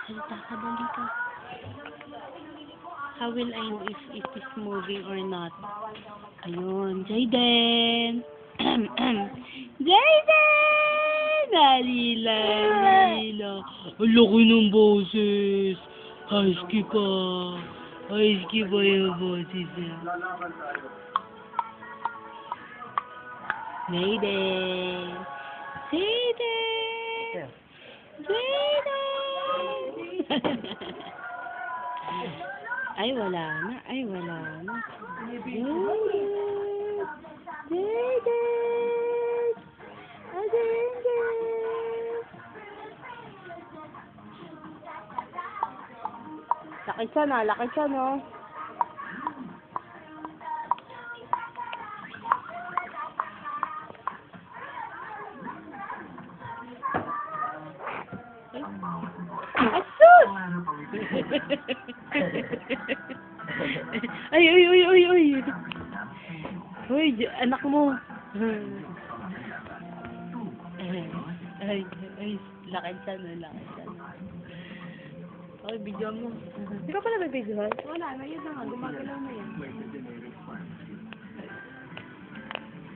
Salita ka, dali ka. How will I know if it is moving or not? Ayun, Jayden! Jayden! Nalila, nalila. Ang laki ng boses. Husky pa. Husky pa yung boses niya. Jayden! Jayden! Jayden! Ay, wala na. Ay, wala na. Jayden! Jayden! Ah, Jayden! Laki siya na. Laki siya, no? Asus! Ay, ay, ay, ay, ay. Uy, anak mo. Ay, ay, laki siya na, laki siya na. Okay, video mo. Di ka pala may videohan? Wala, na yun na nga, gumagalaw na yan.